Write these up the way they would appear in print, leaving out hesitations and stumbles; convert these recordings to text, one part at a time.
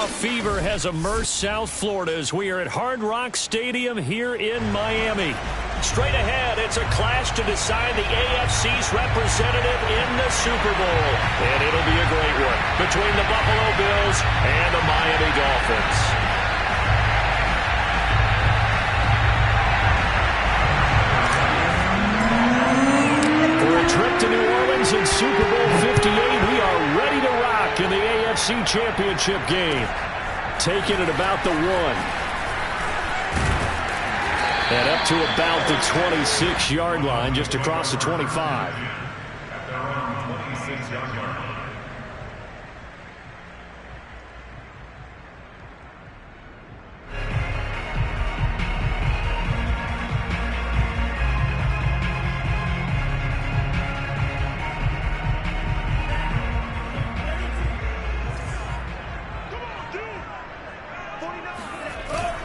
Playoff fever has immersed South Florida as we are at Hard Rock Stadium here in Miami. Straight ahead, it's a clash to decide the AFC's representative in the Super Bowl. And it'll be a great one between the Buffalo Bills and the Miami Dolphins. For a trip to New Orleans in Super Bowl 58, we are ready to rock in the AFC Championship game. Taking it about the 1. And up to about the 26-yard line, just across the 25.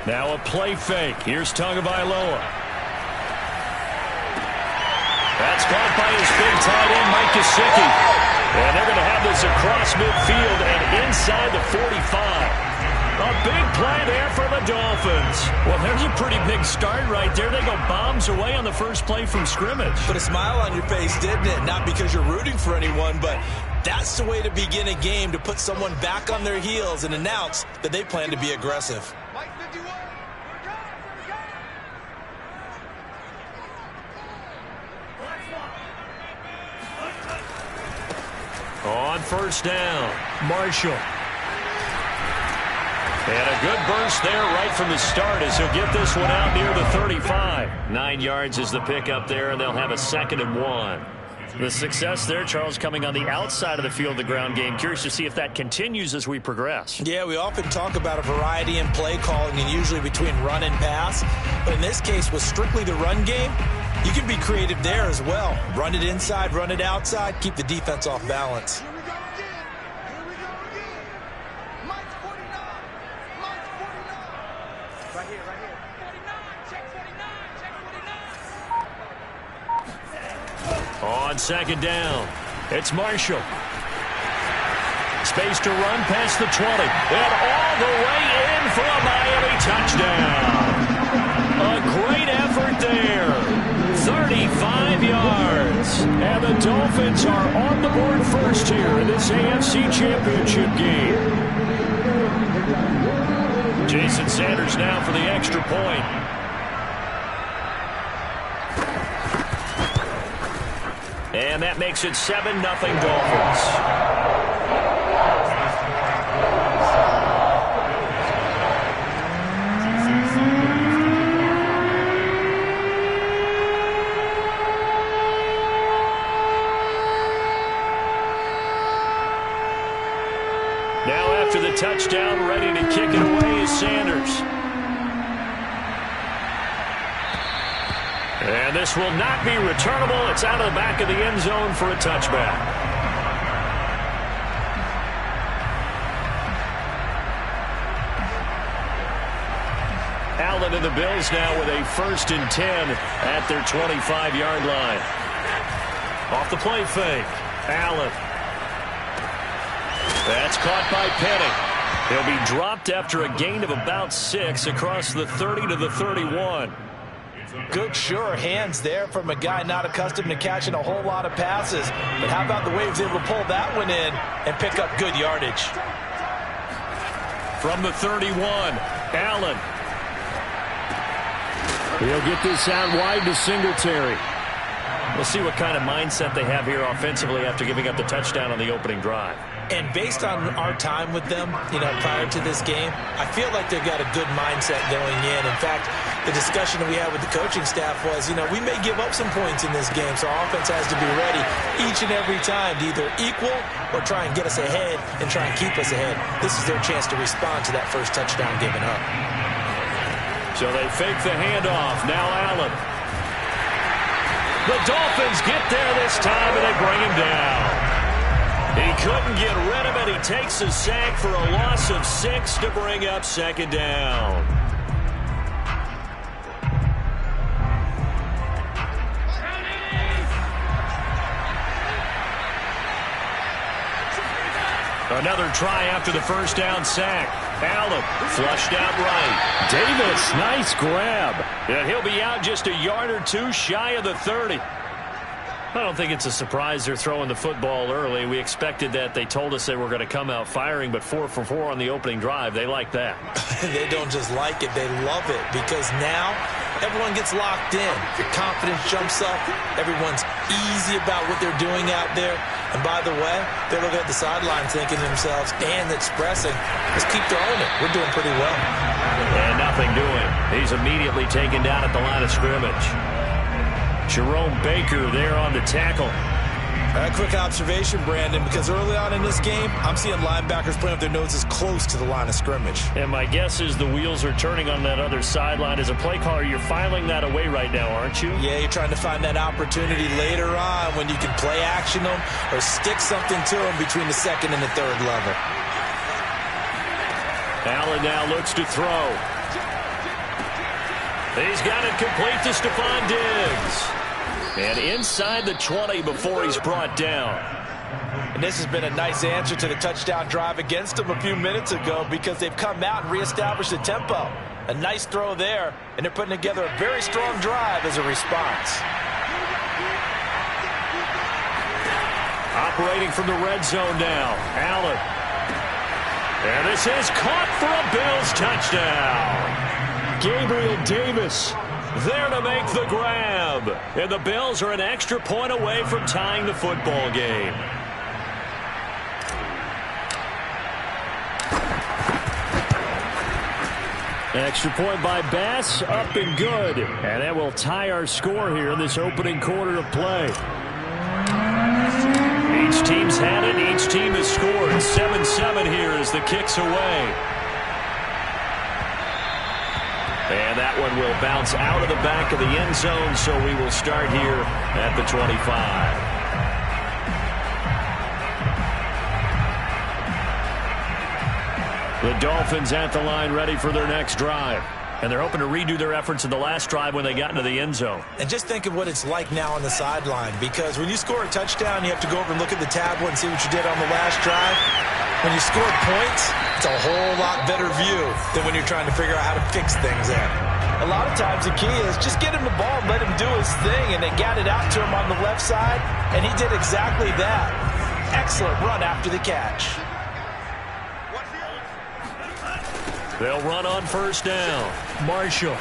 Now a play fake. Here's Tagovailoa. That's caught by his big tight end, Mike Gesicki. And they're going to have this across midfield and inside the 45. A big play there for the Dolphins. Well, there's a pretty big start right there. They go bombs away on the first play from scrimmage. Put a smile on your face, didn't it? Not because you're rooting for anyone, but that's the way to begin a game, to put someone back on their heels and announce that they plan to be aggressive. On first down, Marshall. And a good burst there right from the start as he'll get this one out near the 35. 9 yards is the pickup there, and they'll have a 2nd and 1. The success there, Charles, coming on the outside of the field, the ground game. Curious to see if that continues as we progress. Yeah, we often talk about a variety in play calling and usually between run and pass. But in this case, with strictly the run game, you can be creative there as well. Run it inside, run it outside, keep the defense off balance. On 2nd down, it's Marshall. Space to run past the 20. And all the way in for a Miami touchdown. A great effort there. 35 yards. And the Dolphins are on the board first here in this AFC Championship game. Jason Sanders now for the extra point. And that makes it 7-0 Dolphins. Now after the touchdown, ready to kick it away is Sanders. And this will not be returnable. It's out of the back of the end zone for a touchback. Allen and the Bills now with a 1st and 10 at their 25-yard line. Off the play fake. Allen. That's caught by Penny. He'll be dropped after a gain of about 6 across the 30 to the 31. Good, sure hands there from a guy not accustomed to catching a whole lot of passes. But how about the way he was able to pull that one in and pick up good yardage? From the 31, Allen. He'll get this out wide to Singletary. We'll see what kind of mindset they have here offensively after giving up the touchdown on the opening drive. And based on our time with them, prior to this game, I feel like they've got a good mindset going in. In fact, the discussion that we had with the coaching staff was, we may give up some points in this game, so our offense has to be ready each and every time to either equal or try and get us ahead and try and keep us ahead. This is their chance to respond to that first touchdown given up. So they fake the handoff. Now Allen. The Dolphins get there this time, and they bring him down. He couldn't get rid of it. He takes a sack for a loss of 6 to bring up 2nd down. Another try after the first down sack. Allen flushed out right. Davis, nice grab. And he'll be out just a yard or two shy of the 30. I don't think it's a surprise they're throwing the football early. We expected that. They told us they were going to come out firing, but 4 for 4 on the opening drive. They like that. They don't just like it, they love it, because now everyone gets locked in. Your confidence jumps up. Everyone's easy about what they're doing out there. And by the way, they're looking at the sidelines thinking to themselves and expressing, let's keep throwing it. We're doing pretty well. And nothing doing. He's immediately taken down at the line of scrimmage. Jerome Baker there on the tackle. A quick observation, Brandon, because early on in this game, I'm seeing linebackers playing with their noses close to the line of scrimmage. And my guess is the wheels are turning on that other sideline. As a play caller, you're filing that away right now, aren't you? Yeah, you're trying to find that opportunity later on when you can play action them or stick something to them between the second and the third level. Allen now looks to throw. He's got it complete to Stephon Diggs. And inside the 20 before he's brought down. And this has been a nice answer to the touchdown drive against them a few minutes ago, because they've come out and reestablished the tempo. A nice throw there, and they're putting together a very strong drive as a response. Operating from the red zone now, Allen. And this is caught for a Bills touchdown. Gabriel Davis there to make the grab. And the Bills are an extra point away from tying the football game. Extra point by Bass, up and good. And that will tie our score here in this opening quarter of play. Each team's had it. Each team has scored. 7-7 here as the kick's away. And that one will bounce out of the back of the end zone, so we will start here at the 25. The Dolphins at the line, ready for their next drive. And they're hoping to redo their efforts in the last drive when they got into the end zone. And just think of what it's like now on the sideline, because when you score a touchdown, you have to go over and look at the tablet and see what you did on the last drive. When you score points, it's a whole lot better view than when you're trying to figure out how to fix things there. A lot of times the key is just get him the ball and let him do his thing, and they got it out to him on the left side, and he did exactly that. Excellent run after the catch. They'll run on first down. Marshall.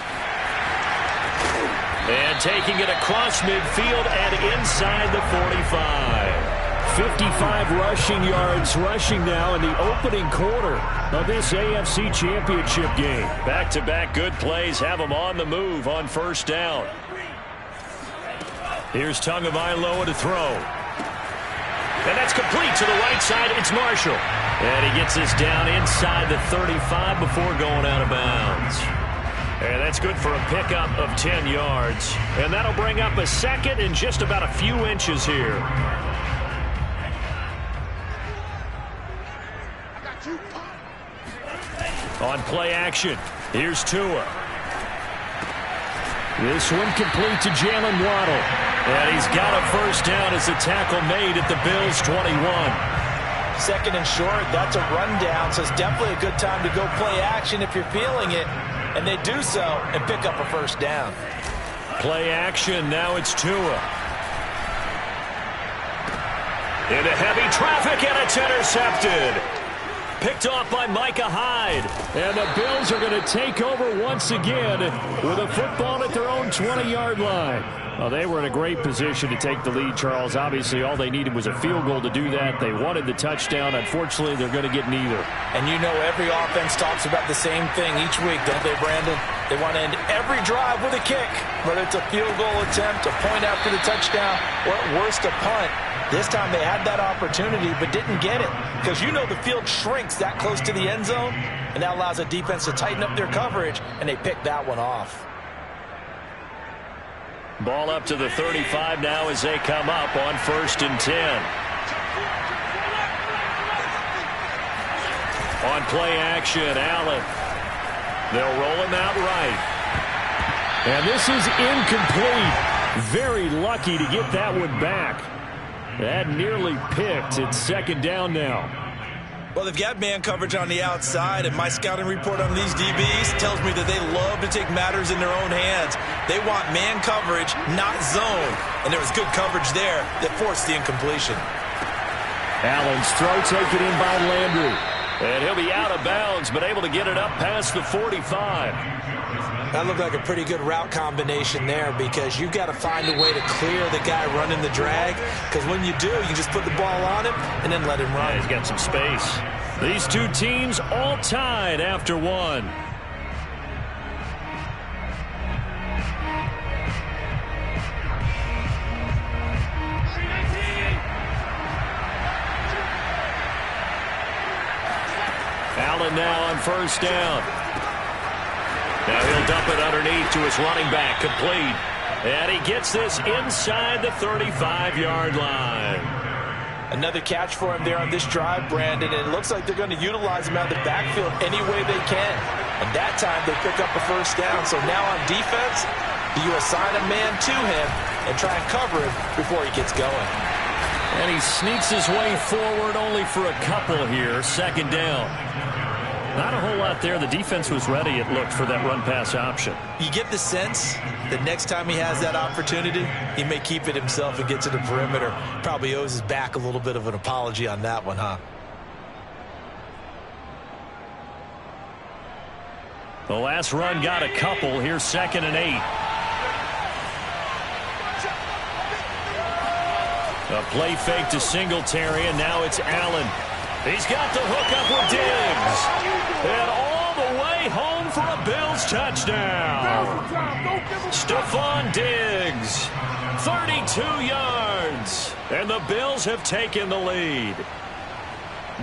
And taking it across midfield and inside the 45. 55 rushing yards rushing now in the opening quarter of this AFC Championship game. Back-to-back good plays have them on the move on first down. Here's Tagovailoa to throw. And that's complete to the right side. It's Marshall. And he gets this down inside the 35 before going out of bounds. And that's good for a pickup of 10 yards. And that'll bring up a second and just about a few inches here. On play action, here's Tua. This one complete to Jalen Waddle. And he's got a first down as the tackle made at the Bills' 21. Second and short, that's a rundown, so it's definitely a good time to go play action if you're feeling it. And they do so and pick up a first down. Play action, now it's Tua. Into heavy traffic, and it's intercepted. Picked off by Micah Hyde. And the Bills are going to take over once again with a football at their own 20-yard line. Well, they were in a great position to take the lead, Charles. Obviously, all they needed was a field goal to do that. They wanted the touchdown. Unfortunately, they're going to get neither. And you know every offense talks about the same thing each week, don't they, Brandon? They want to end every drive with a kick, whether it's a field goal attempt, a point after the touchdown, or at worst, a punt. This time they had that opportunity but didn't get it, because you know the field shrinks that close to the end zone, and that allows the defense to tighten up their coverage, and they picked that one off. Ball up to the 35 now as they come up on first and 10. On play action, Allen. They'll roll him out right. And this is incomplete. Very lucky to get that one back. That nearly picked. It's second down now. Well, they've got man coverage on the outside, and my scouting report on these DBs tells me that they love to take matters in their own hands. They want man coverage, not zone. And there was good coverage there that forced the incompletion. Allen's throw taken in by Landry. And he'll be out of bounds, but able to get it up past the 45. That looked like a pretty good route combination there, because you've got to find a way to clear the guy running the drag, because when you do, you just put the ball on him and then let him run. Yeah, he's got some space. These two teams all tied after one. Allen now on first down. Now he'll dump it underneath to his running back, complete. And he gets this inside the 35-yard line. Another catch for him there on this drive, Brandon, and it looks like they're going to utilize him out of the backfield any way they can. And that time they pick up a first down. So now on defense, you assign a man to him and try and cover him before he gets going. And he sneaks his way forward only for a couple here. Second down. Not a whole lot there. The defense was ready, it looked, for that run-pass option. You get the sense that next time he has that opportunity, he may keep it himself and get to the perimeter. Probably owes his back a little bit of an apology on that one, huh? The last run got a couple. Here's 2nd and 8. A play fake to Singletary, and now it's Allen. He's got the hook up with Diggs. And all the way home for a Bills touchdown. Stephon Diggs, 32 yards. And the Bills have taken the lead.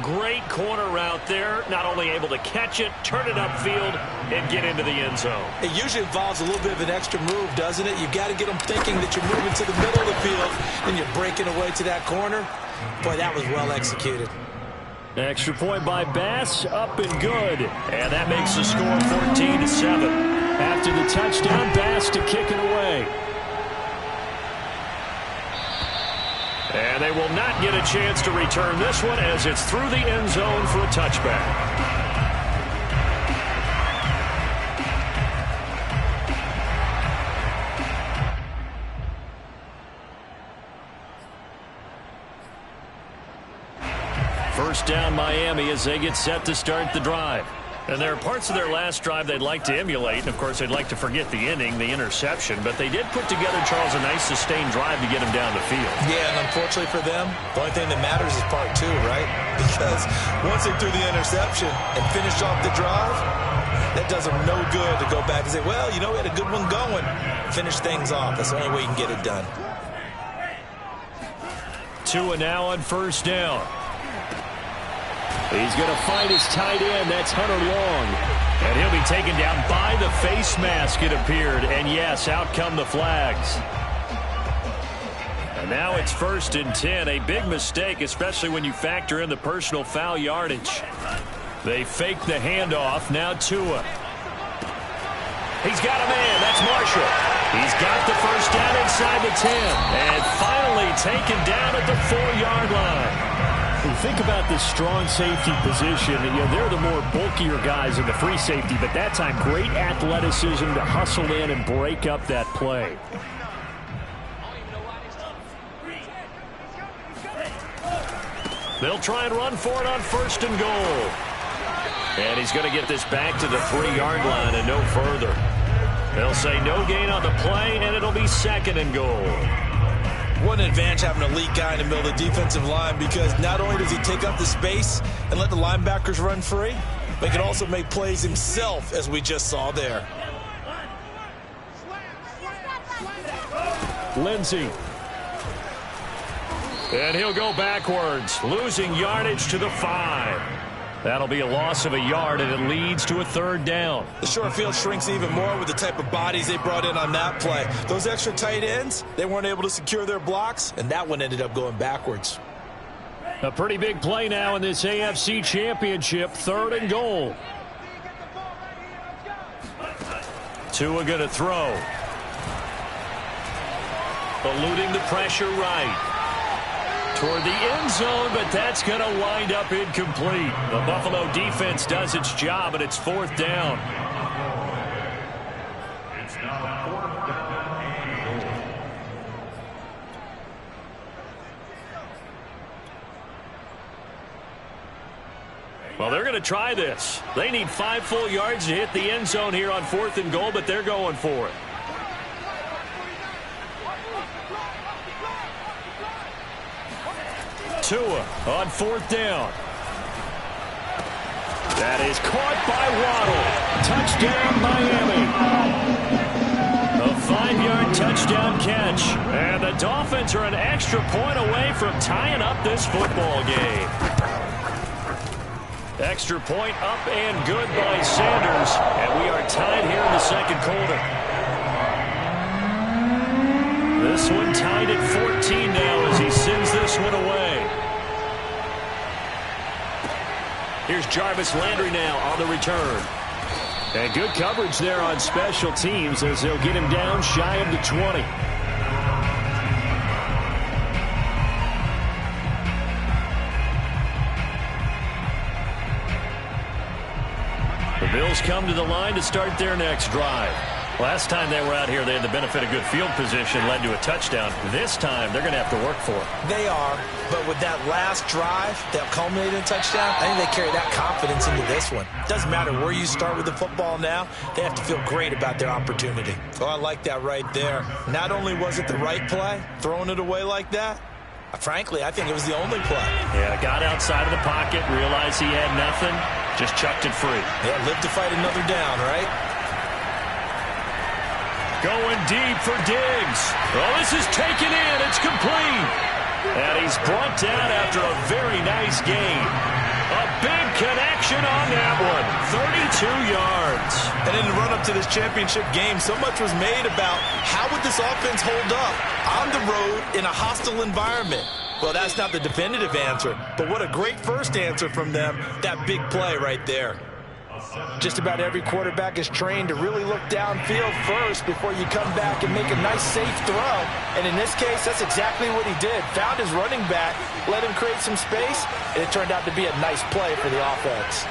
Great corner route there. Not only able to catch it, turn it upfield, and get into the end zone. It usually involves a little bit of an extra move, doesn't it? You've got to get them thinking that you're moving to the middle of the field, and you're breaking away to that corner. Boy, that was well executed. Extra point by Bass, up and good. And that makes the score 14-7. After the touchdown, Bass to kick it away. And they will not get a chance to return this one as it's through the end zone for a touchback. First down Miami as they get set to start the drive. And there are parts of their last drive they'd like to emulate. And, of course, they'd like to forget the inning, the interception. But they did put together, Charles, a nice sustained drive to get them down the field. Yeah, and unfortunately for them, the only thing that matters is part 2, right? Because once they threw the interception and finished off the drive, that does them no good to go back and say, well, you know, we had a good one going. Finish things off. That's the only way you can get it done. Tua now on first down. He's going to find his tight end. That's Hunter Long. And he'll be taken down by the face mask, it appeared. And, yes, out come the flags. And now it's 1st and 10. A big mistake, especially when you factor in the personal foul yardage. They fake the handoff. Now Tua. He's got a man. That's Marshall. He's got the first down inside the 10. And finally taken down at the 4-yard line. When you think about this strong safety position, you know, they're the more bulkier guys in the free safety, but that time great athleticism to hustle in and break up that play. They'll try and run for it on 1st and goal. And he's going to get this back to the 3-yard line and no further. They'll say no gain on the play, and it'll be 2nd and goal. What an advantage having an elite guy in the middle of the defensive line, because not only does he take up the space and let the linebackers run free, but he can also make plays himself, as we just saw there. Lindsey. And he'll go backwards, losing yardage to the 5. That'll be a loss of a yard, and it leads to a 3rd down. The short field shrinks even more with the type of bodies they brought in on that play. Those extra tight ends, they weren't able to secure their blocks, and that one ended up going backwards. A pretty big play now in this AFC Championship, 3rd and goal. Tua going to throw. Eluding the pressure right. Toward the end zone, but that's going to wind up incomplete. The Buffalo defense does its job, and it's 4th down. It's now 4th down. Well, they're going to try this. They need 5 full yards to hit the end zone here on 4th and goal, but they're going for it. Tua on 4th down. That is caught by Waddle. Touchdown, Miami. A 5-yard touchdown catch. And the Dolphins are an extra point away from tying up this football game. Extra point up and good by Sanders. And we are tied here in the second quarter. This one tied at 14 now as he sends this one away. Here's Jarvis Landry now on the return. And good coverage there on special teams as they'll get him down shy of the 20. The Bills come to the line to start their next drive. Last time they were out here, they had the benefit of good field position, led to a touchdown. This time, they're going to have to work for it. They are, but with that last drive that culminated in a touchdown, I think they carry that confidence into this one. Doesn't matter where you start with the football now, they have to feel great about their opportunity. Oh, I like that right there. Not only was it the right play, throwing it away like that, frankly, I think it was the only play. Yeah, got outside of the pocket, realized he had nothing, just chucked it free. Yeah, live to fight another down, right? Going deep for Diggs. Oh, this is taken in. It's complete. And he's brought down after a very nice gain. A big connection on that one. 32 yards. And in the run-up to this championship game, so much was made about how would this offense hold up on the road in a hostile environment. Well, that's not the definitive answer, but what a great first answer from them, that big play right there. Just about every quarterback is trained to really look downfield first before you come back and make a nice, safe throw. And in this case, that's exactly what he did. Found his running back, let him create some space, and it turned out to be a nice play for the offense.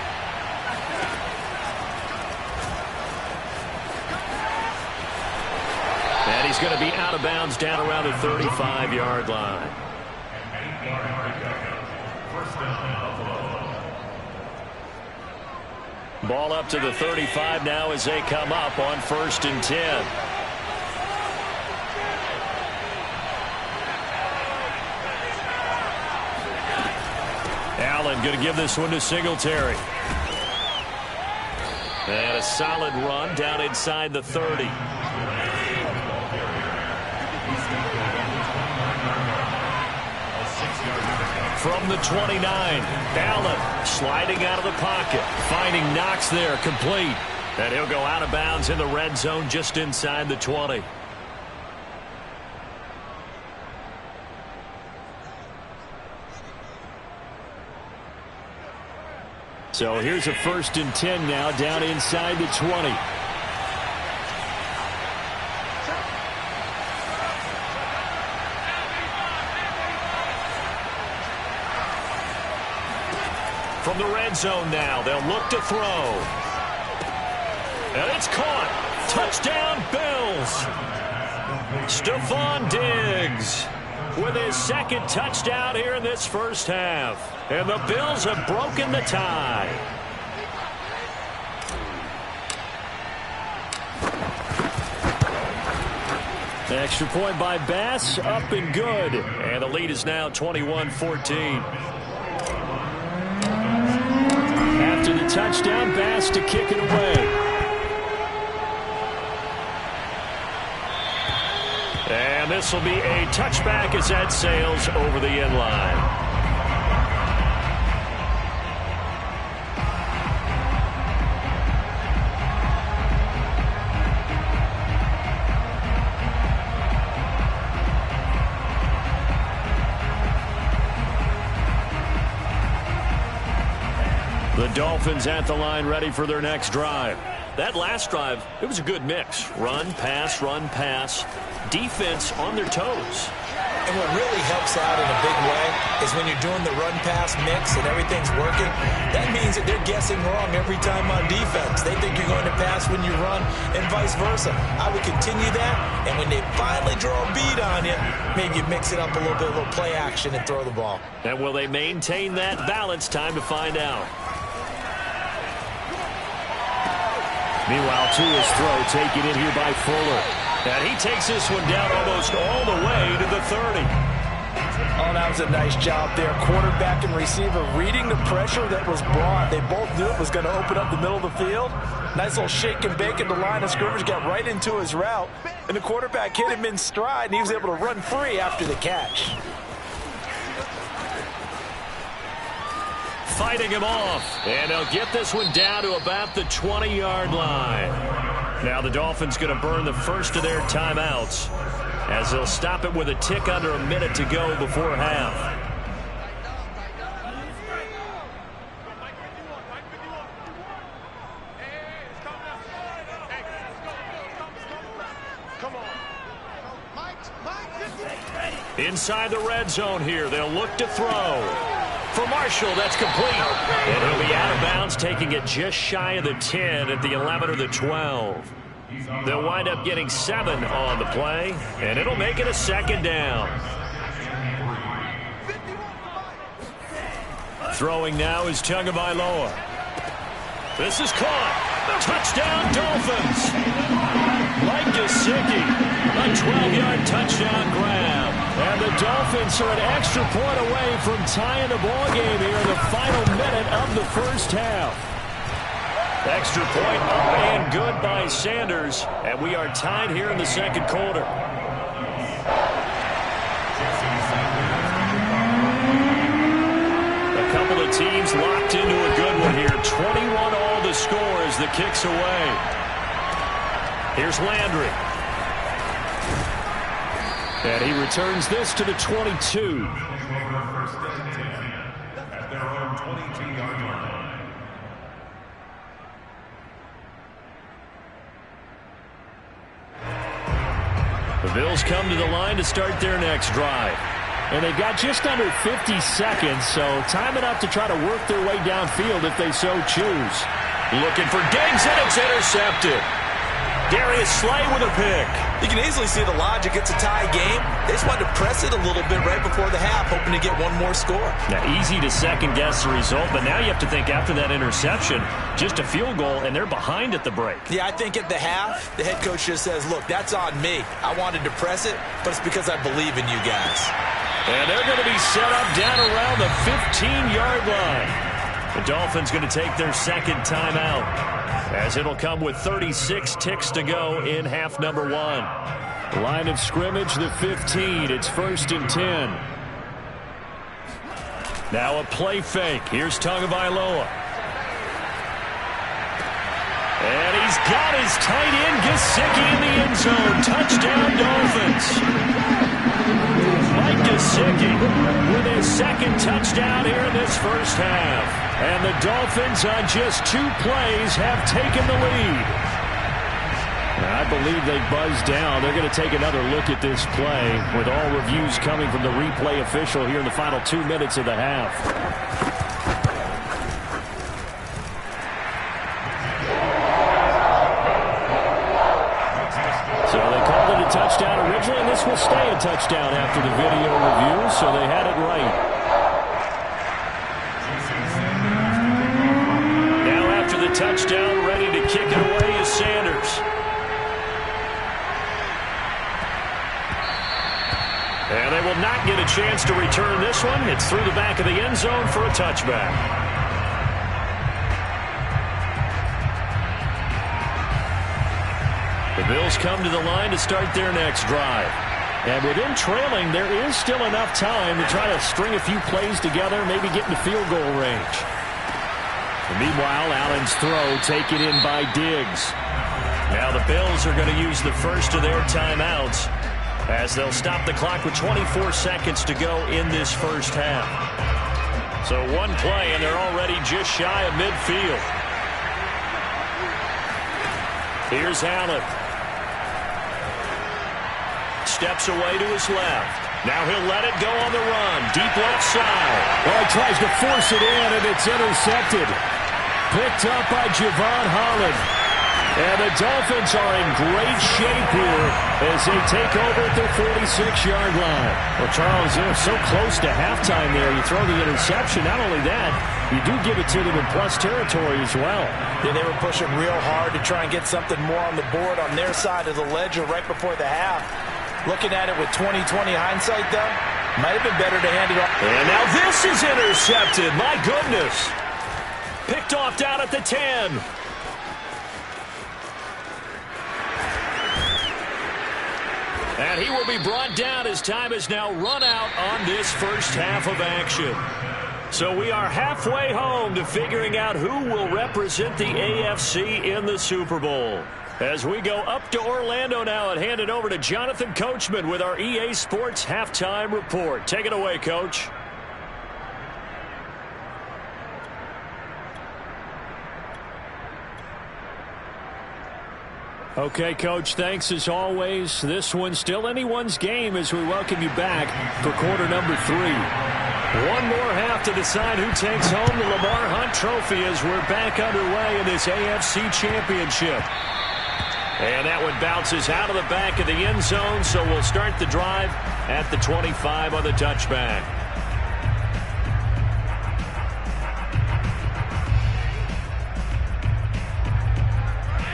And he's going to be out of bounds down around the 35-yard line. Ball up to the 35 now as they come up on 1st and 10. Allen going to give this one to Singletary. And a solid run down inside the 30. From the 29, Allen sliding out of the pocket, finding Knox there, complete. And he'll go out of bounds in the red zone just inside the 20. So here's a 1st and 10 now down inside the 20. From the red zone now, they'll look to throw. And it's caught. Touchdown, Bills. Stephon Diggs with his 2nd touchdown here in this first half. And the Bills have broken the tie. Extra point by Bass, up and good. And the lead is now 21-14. After the touchdown, Bass to kick it away. And this will be a touchback as that sails over the end line. The Dolphins at the line ready for their next drive. That last drive, it was a good mix. Run, pass, defense on their toes. And what really helps out in a big way is when you're doing the run-pass mix and everything's working, that means that they're guessing wrong every time on defense. They think you're going to pass when you run and vice versa. I would continue that, and when they finally draw a bead on you, maybe you mix it up a little bit, a little play action, and throw the ball. And will they maintain that balance? Time to find out. Meanwhile, to his throw, taken in here by Fuller. And he takes this one down almost all the way to the 30. Oh, that was a nice job there. Quarterback and receiver reading the pressure that was brought. They both knew it was going to open up the middle of the field. Nice little shake and bake at the line of scrimmage, got right into his route. And the quarterback hit him in stride, and he was able to run free after the catch. Fighting him off. And they'll get this one down to about the 20-yard line. Now the Dolphins going to burn the first of their timeouts as they'll stop it with a tick under a minute to go before half. Inside the red zone here, they'll look to throw. For Marshall, that's complete. And he'll be out of bounds, taking it just shy of the 10 at the 11 or the 12. They'll wind up getting 7 on the play, and it'll make it a second down. Throwing now is Tagovailoa. This is caught. Touchdown, Dolphins. Mike Gesicki, a 12-yard touchdown grab. And the Dolphins are an extra point away from tying the ball game here in the final minute of the first half. Extra point up and good by Sanders. And we are tied here in the second quarter. A couple of teams locked into a good one here. 21 all the score as the kick's away. Here's Landry. And he returns this to the 22. The Bills come to the line to start their next drive. And they've got just under 50 seconds, so time enough to try to work their way downfield if they so choose. Looking for Diggs, and it's intercepted. Darius Slay with a pick. You can easily see the logic. It's a tie game. They just wanted to press it a little bit right before the half, hoping to get one more score. Now, easy to second-guess the result, but now you have to think after that interception, just a field goal, and they're behind at the break. Yeah, I think at the half, the head coach just says, look, that's on me. I wanted to press it, but it's because I believe in you guys. And they're going to be set up down around the 15-yard line. The Dolphins going to take their second timeout, as it'll come with 36 ticks to go in half number 1. Line of scrimmage, the 15. It's 1st and 10. Now a play fake. Here's Tagovailoa. And he's got his tight end, Gesicki, in the end zone. Touchdown, Dolphins. Mike Gesicki with his second touchdown here in this first half. And the Dolphins on just 2 plays have taken the lead. I believe they buzzed down. They're going to take another look at this play with all reviews coming from the replay official here in the final 2 minutes of the half. So they called it a touchdown originally, and this will stay a touchdown after the video review, so they had it right. Now after the touchdown, ready to kick it away is Sanders. And they will not get a chance to return this one. It's through the back of the end zone for a touchback. The Bills come to the line to start their next drive. And within trailing, there is still enough time to try to string a few plays together, maybe get into field goal range. And meanwhile, Allen's throw taken in by Diggs. Now the Bills are going to use the first of their timeouts, as they'll stop the clock with 24 seconds to go in this first half. So one play, and they're already just shy of midfield. Here's Allen. Steps away to his left. Now he'll let it go on the run. Deep left side. Well, he tries to force it in, and it's intercepted. Picked up by Javon Holland. And the Dolphins are in great shape here as they take over at their 46-yard line. Well, Charles, they're so close to halftime there. You throw the interception. Not only that, you do give it to them in plus territory as well. Yeah, they were pushing real hard to try and get something more on the board on their side of the ledger right before the half. Looking at it with 20/20 hindsight, though, might have been better to hand it off. And now this is intercepted. My goodness. Picked off down at the 10. And he will be brought down as time has now run out on this first half of action. So we are halfway home to figuring out who will represent the AFC in the Super Bowl. As we go up to Orlando now and hand it over to Jonathan Coachman with our EA Sports Halftime Report. Take it away, Coach. Okay, Coach, thanks as always. This one's still anyone's game as we welcome you back for quarter number 3. One more half to decide who takes home the Lamar Hunt Trophy as we're back underway in this AFC Championship. And that one bounces out of the back of the end zone, so we'll start the drive at the 25 on the touchback.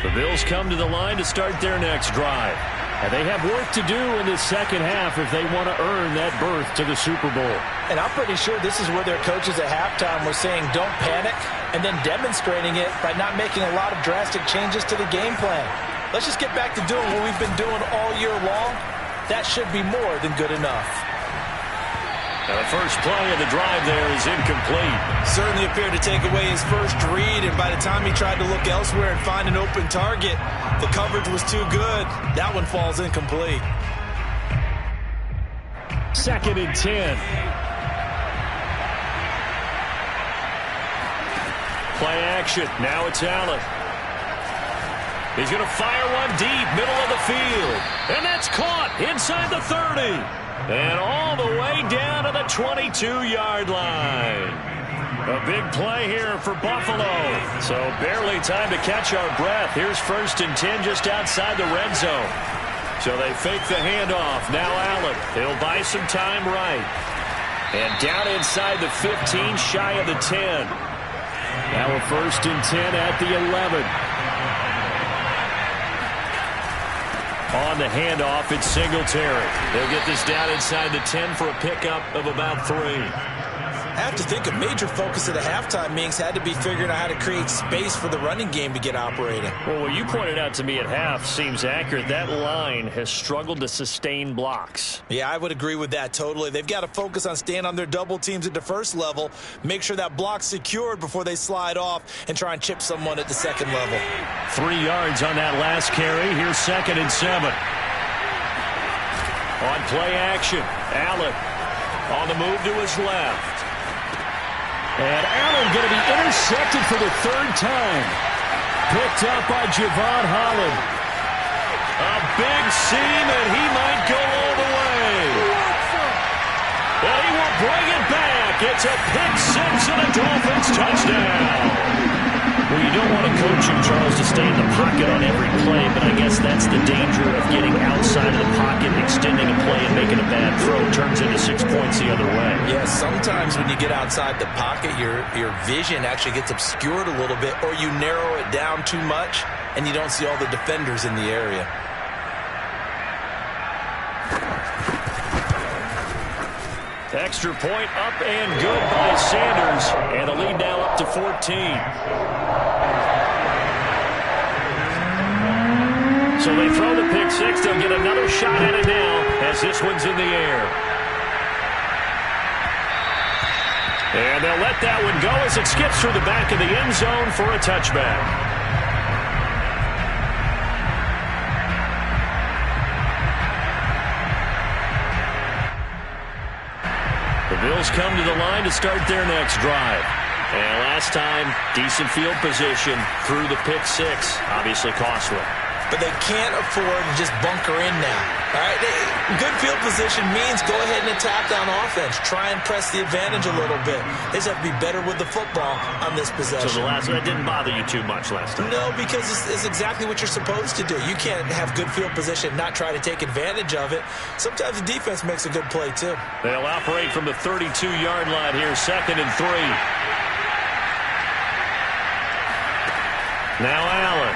The Bills come to the line to start their next drive. And they have work to do in the second half if they want to earn that berth to the Super Bowl. And I'm pretty sure this is where their coaches at halftime were saying don't panic, and then demonstrating it by not making a lot of drastic changes to the game plan. Let's just get back to doing what we've been doing all year long. That should be more than good enough. Now the first play of the drive there is incomplete. Certainly appeared to take away his first read, and by the time he tried to look elsewhere and find an open target, the coverage was too good. That one falls incomplete. 2nd and 10. Play action. Now it's Allen. He's going to fire one deep, middle of the field. And that's caught inside the 30. And all the way down to the 22-yard line. A big play here for Buffalo. So barely time to catch our breath. Here's 1st and 10 just outside the red zone. So they fake the handoff. Now Allen. He'll buy some time right. And down inside the 15, shy of the 10. Now a 1st and 10 at the 11. On the handoff, it's Singletary. They'll get this down inside the 10 for a pickup of about 3. I have to think a major focus of the halftime meetings had to be figuring out how to create space for the running game to get operating. Well, what you pointed out to me at half seems accurate. That line has struggled to sustain blocks. Yeah, I would agree with that totally. They've got to focus on staying on their double teams at the first level, make sure that block's secured before they slide off and try and chip someone at the second level. 3 yards on that last carry. Here's 2nd and 7. On play action, Allen on the move to his left. And Allen going to be intercepted for the 3rd time. Picked up by Javon Holland. A big seam, and he might go all the way. And he will bring it back. It's a pick 6 and a Dolphins touchdown. Well, you don't want a coach, Charles, to stay in the pocket on every play, but I guess that's the danger of getting outside of the pocket, extending a play and making a bad throw. Turns into 6 points the other way. Yeah, sometimes when you get outside the pocket, your vision actually gets obscured a little bit, or you narrow it down too much, and you don't see all the defenders in the area. Extra point up and good by Sanders. And a lead now up to 14. So they throw the pick 6. They'll get another shot at it now as this one's in the air. And they'll let that one go as it skips through the back of the end zone for a touchback. The Bills come to the line to start their next drive. And last time, decent field position through the pick 6. Obviously costly. but they can't afford to just bunker in now. All right, good field position means go ahead and attack on offense. Try and press the advantage a little bit. They just have to be better with the football on this possession. So the last one didn't bother you too much last time? No, because it's exactly what you're supposed to do. You can't have good field position and not try to take advantage of it. Sometimes the defense makes a good play, too. They'll operate from the 32-yard line here, 2nd and 3. Now Allen.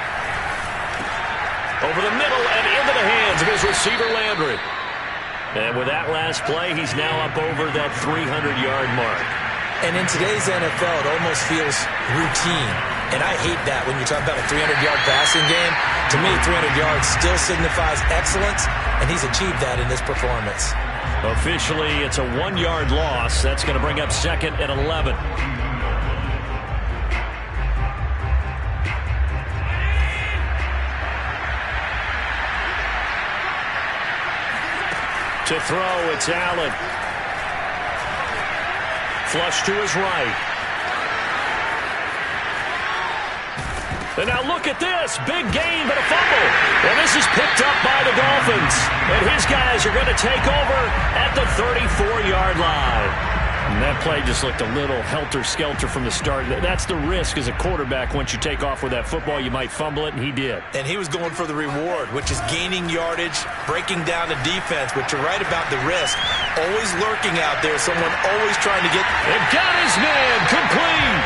Over the middle and into the hands of his receiver, Landry. And with that last play, he's now up over that 300-yard mark. And in today's NFL, it almost feels routine. And I hate that when you talk about a 300-yard passing game. To me, 300 yards still signifies excellence, and he's achieved that in this performance. Officially, it's a 1-yard loss. That's going to bring up 2nd and 11. To throw, it's Allen. Flush to his right. And now look at this. Big gain, but a fumble. And this is picked up by the Dolphins. And his guys are going to take over at the 34-yard line. And that play just looked a little helter-skelter from the start. That's the risk as a quarterback. Once you take off with that football, you might fumble it, and he did. And he was going for the reward, which is gaining yardage, breaking down the defense. But you're right about the risk. Always lurking out there, someone always trying to get... And got his man complete.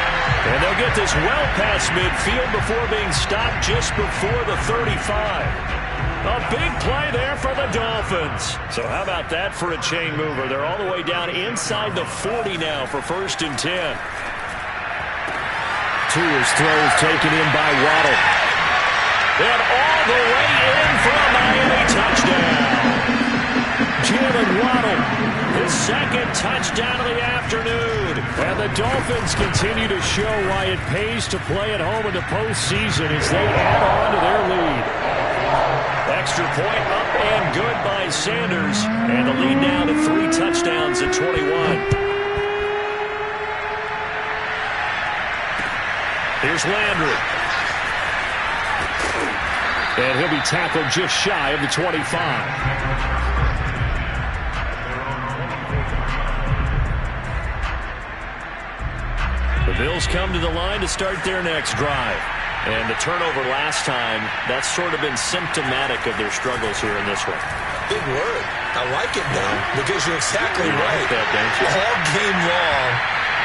And they'll get this well past midfield before being stopped just before the 35. A big play there for the Dolphins. So how about that for a chain mover? They're all the way down inside the 40 now for 1st and 10. Tua's throws taken in by Waddle. And all the way in for a Miami touchdown. Jalen Waddle, his 2nd touchdown of the afternoon. And the Dolphins continue to show why it pays to play at home in the postseason as they add on to their lead. Extra point up and good by Sanders. And the lead now to 3 touchdowns at 21. Here's Landry. And he'll be tackled just shy of the 25. The Bills come to the line to start their next drive. And the turnover last time, that's sort of been symptomatic of their struggles here in this one. Big word. I like it, though, because you're exactly right. Like that, don't you? All game long,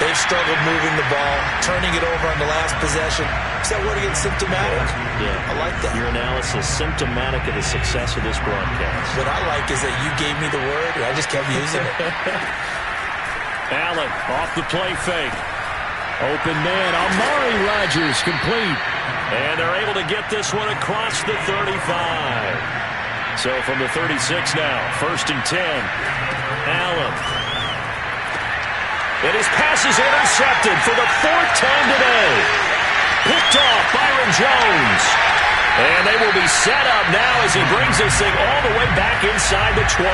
they've struggled moving the ball, turning it over on the last possession. Is that word again, symptomatic? Yeah. I like that. Your analysis, symptomatic of the success of this broadcast. What I like is that you gave me the word, and I just kept using it. Allen off the play fake. Open man, Amari Rodgers complete. And they're able to get this one across the 35. So from the 36 now, 1st and 10. Allen. And his pass is intercepted for the 4th time today. Picked off Byron Jones. And they will be set up now as he brings this thing all the way back inside the 20.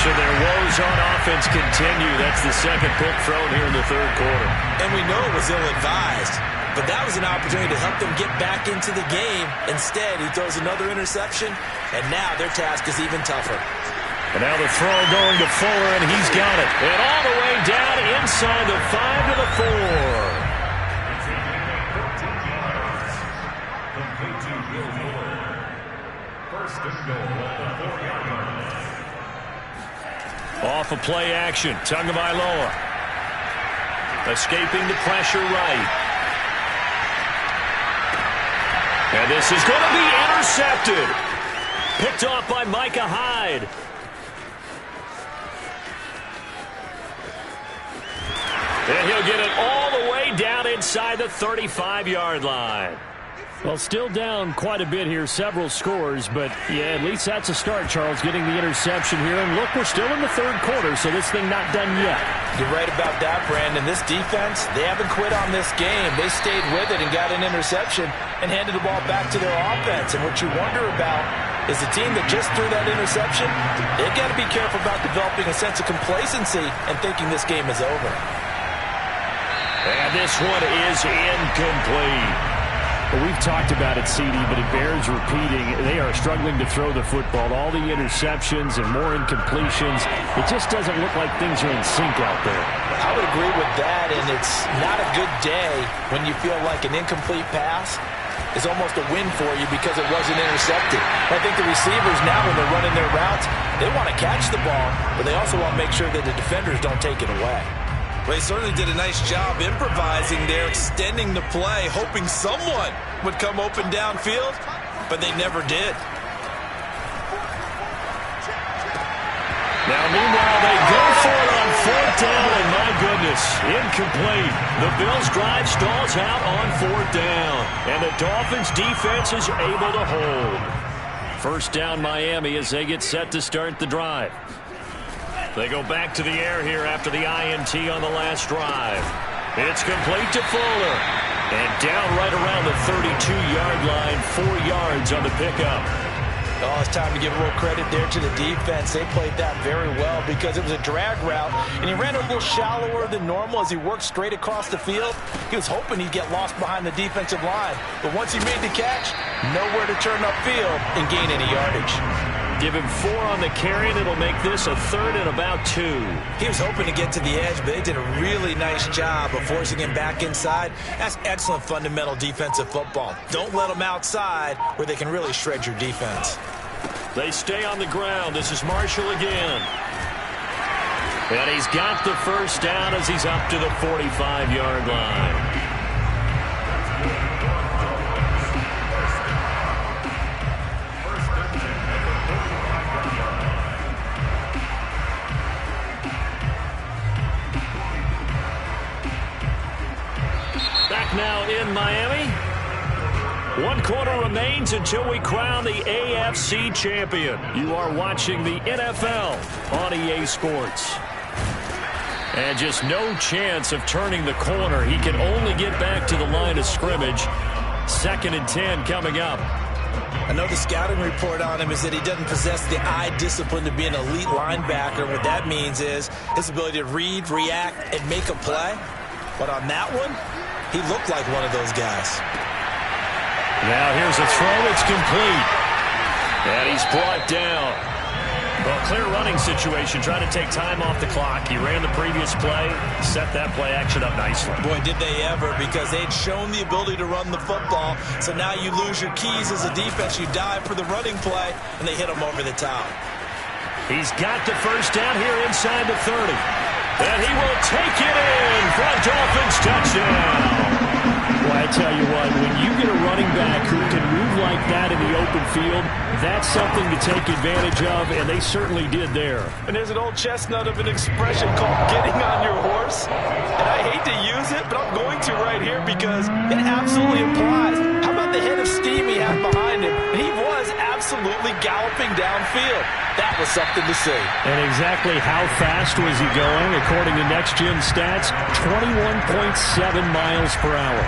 So their woes on offense continue. That's the 2nd pick thrown here in the 3rd quarter. And we know it was ill-advised, but that was an opportunity to help them get back into the game. Instead, he throws another interception, and now their task is even tougher. And now the throw going to Fuller, and he's got it. And all the way down inside the 5 to the 4. Off of play action, Tagovailoa. Escaping the pressure right. And this is going to be intercepted. Picked off by Micah Hyde. And he'll get it all the way down inside the 35-yard line. Well, still down quite a bit here, several scores, but yeah, at least that's a start, Charles, getting the interception here. And look, we're still in the 3rd quarter, so this thing not done yet. You're right about that, Brandon. This defense, they haven't quit on this game. They stayed with it and got an interception and handed the ball back to their offense. And what you wonder about is the team that just threw that interception, they've got to be careful about developing a sense of complacency and thinking this game is over. And this one is incomplete. Well, we've talked about it, CD, but it bears repeating. They are struggling to throw the football. All the interceptions and more incompletions. It just doesn't look like things are in sync out there. I would agree with that, and it's not a good day when you feel like an incomplete pass is almost a win for you because it wasn't intercepted. I think the receivers now, when they're running their routes, they want to catch the ball, but they also want to make sure that the defenders don't take it away. Well, he certainly did a nice job improvising there, extending the play, hoping someone would come open downfield, but they never did. Now, meanwhile, they go for it on 4th down, and my goodness, incomplete. The Bills' drive stalls out on 4th down, and the Dolphins' defense is able to hold. 1st down, Miami, as they get set to start the drive. They go back to the air here after the INT on the last drive. It's complete to Fuller. And down right around the 32-yard line, 4 yards on the pickup. Oh, it's time to give a little credit there to the defense. They played that very well because it was a drag route, and he ran a little shallower than normal as he worked straight across the field. He was hoping he'd get lost behind the defensive line, but once he made the catch, nowhere to turn upfield and gain any yardage. Give him 4 on the carry, and it'll make this a 3rd and about 2. He was hoping to get to the edge, but they did a really nice job of forcing him back inside. That's excellent fundamental defensive football. Don't let them outside where they can really shred your defense. They stay on the ground. This is Marshall again. And he's got the 1st down as he's up to the 45-yard line. Now in Miami. 1 quarter remains until we crown the AFC champion. You are watching the NFL on EA Sports. And just no chance of turning the corner. He can only get back to the line of scrimmage. 2nd and 10 coming up. I know the scouting report on him is that he doesn't possess the eye discipline to be an elite linebacker. What that means is his ability to read, react, and make a play. But on that one, he looked like one of those guys. Now here's a throw. It's complete. And he's brought down. Well, clear running situation. Trying to take time off the clock. He ran the previous play. Set that play action up nicely. Boy, did they ever, because they'd shown the ability to run the football. So now you lose your keys as a defense. You dive for the running play, and they hit him over the top. He's got the 1st down here inside the 30. And he will take it in for a Dolphins touchdown. Well, I tell you what, when you get a running back who can move like that in the open field, that's something to take advantage of, and they certainly did there. And there's an old chestnut of an expression called getting on your horse. And I hate to use it, but I'm going to right here because it absolutely applies. How about the head of steam he had behind him? And he was absolutely galloping downfield. That was something to see. And exactly how fast was he going? According to Next Gen Stats, 21.7 miles per hour.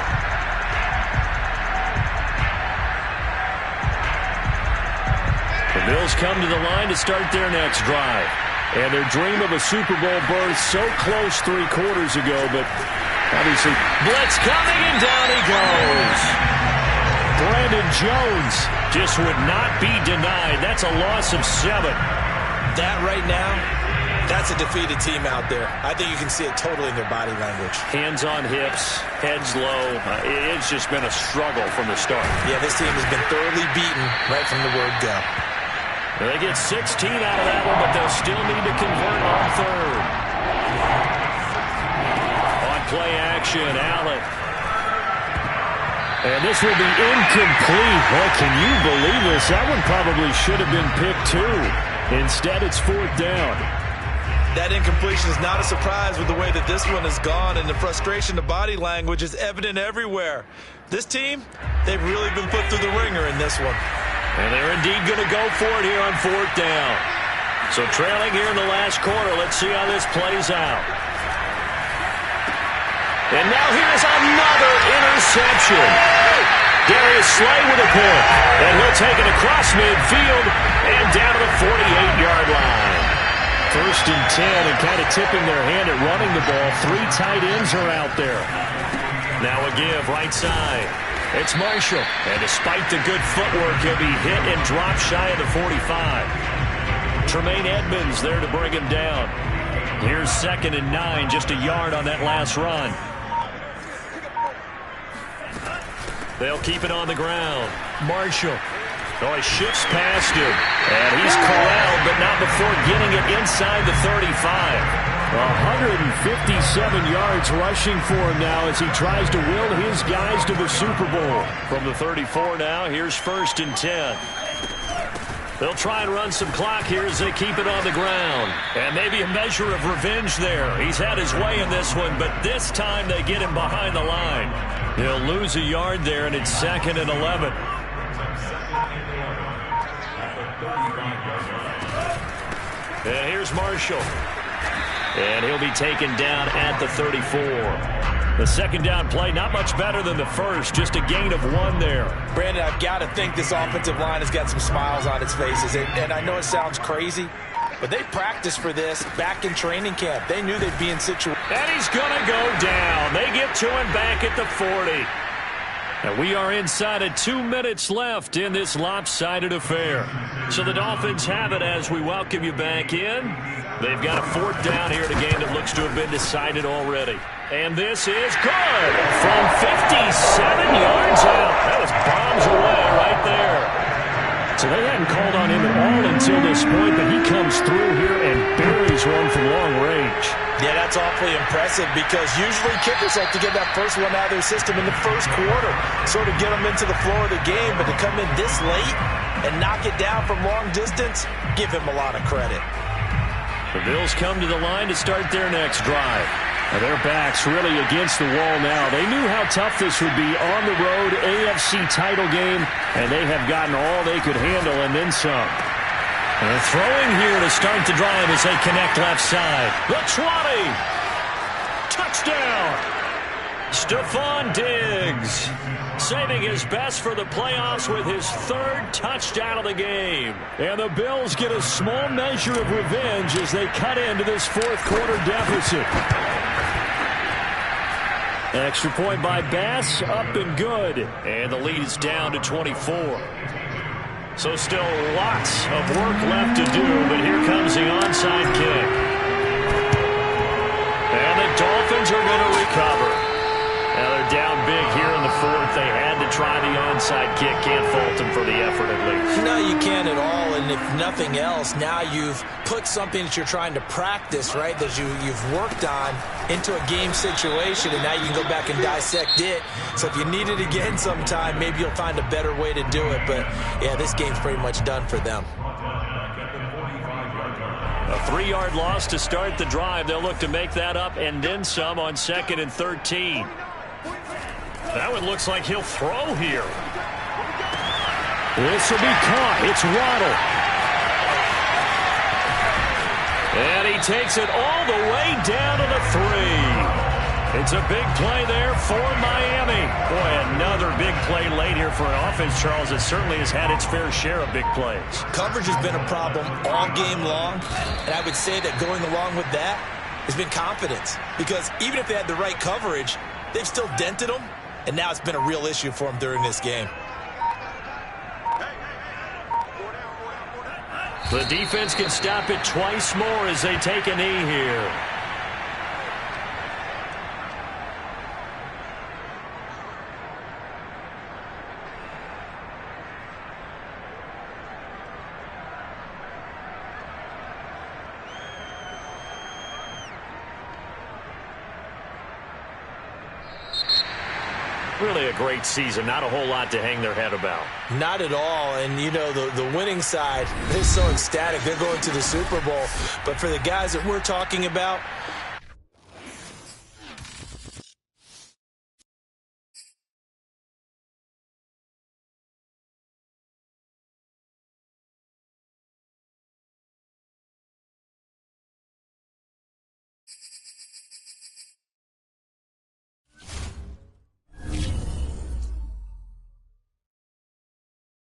The Bills come to the line to start their next drive. And their dream of a Super Bowl berth so close 3 quarters ago, but obviously blitz coming, and down he goes. Brandon Jones just would not be denied. That's a loss of 7. That right now, that's a defeated team out there. I think you can see it totally in their body language. Hands on hips, heads low. It's just been a struggle from the start. Yeah, this team has been thoroughly beaten right from the word go. They get 16 out of that one, but they'll still need to convert on 3rd. On play action, Allen. And this will be incomplete. Well, can you believe this? That one probably should have been picked too. Instead, it's 4th down. That incompletion is not a surprise with the way that this one has gone, and the frustration, the body language is evident everywhere. This team, they've really been put through the ringer in this one. And they're indeed going to go for it here on 4th down. So trailing here in the last quarter. Let's see how this plays out. And now here's another interception. Darius Slay with a pick. And he'll take it across midfield and down to the 48-yard line. 1st and 10, and kind of tipping their hand at running the ball. 3 tight ends are out there. Now a give right side. It's Marshall. And despite the good footwork, he'll be hit and dropped shy of the 45. Tremaine Edmonds there to bring him down. Here's 2nd and 9, just a yard on that last run. They'll keep it on the ground. Marshall. Oh, he shifts past him. And he's corralled, but not before getting it inside the 35. 157 yards rushing for him now as he tries to will his guys to the Super Bowl. From the 34 now, here's 1st and 10. They'll try and run some clock here as they keep it on the ground. And maybe a measure of revenge there. He's had his way in this one, but this time they get him behind the line. He'll lose a yard there, and it's 2nd and 11. And here's Marshall. And he'll be taken down at the 34. The 2nd down play, not much better than the first, just a gain of 1 there. Brandon, I've got to think this offensive line has got some smiles on its faces. And I know it sounds crazy, but they practiced for this back in training camp. They knew they'd be in situation. And he's going to go down. They get to him back at the 40. And we are inside of 2 minutes left in this lopsided affair. So the Dolphins have it as we welcome you back in. They've got a 4th down here in a game that looks to have been decided already. And this is good. From 57 yards out. That was bombs away right there. So they hadn't called on him at all until this point, but he comes through here and buries one from long range. Yeah, that's awfully impressive because usually kickers like to get that first one out of their system in the first quarter, sort of get them into the flow of the game, but to come in this late and knock it down from long distance, give him a lot of credit. The Bills come to the line to start their next drive. And their backs really against the wall now. They knew how tough this would be on the road, AFC title game, and they have gotten all they could handle and then some. And throwing here to start the drive as they connect left side. The 20. Touchdown. Stephon Diggs saving his best for the playoffs with his 3rd touchdown of the game. And the Bills get a small measure of revenge as they cut into this 4th quarter deficit. Extra point by Bass, up and good. And the lead is down to 24. So still lots of work left to do, but here comes the onside kick. And the Dolphins are going to recover. Now they're down big here in the 4th. They had to try the onside kick. Can't fault them for the effort at least. No, you can't at all. And if nothing else, now you've put something that you're trying to practice, right, that you've worked on into a game situation, and now you can go back and dissect it. So if you need it again sometime, maybe you'll find a better way to do it. But, yeah, this game's pretty much done for them. A 3-yard loss to start the drive. They'll look to make that up and then some on 2nd and 13. That one looks like he'll throw here. This will be caught. It's Waddle. And he takes it all the way down to the 3. It's a big play there for Miami. Boy, another big play late here for an offense, Charles, that certainly has had its fair share of big plays. Coverage has been a problem all game long, and I would say that going along with that has been confidence. Because even if they had the right coverage, they've still dented them, and now it's been a real issue for them during this game. The defense can stop it twice more as they take a knee here. Really a great season. Not a whole lot to hang their head about. Not at all. And, you know, the winning side, they're so ecstatic. They're going to the Super Bowl. But for the guys that we're talking about,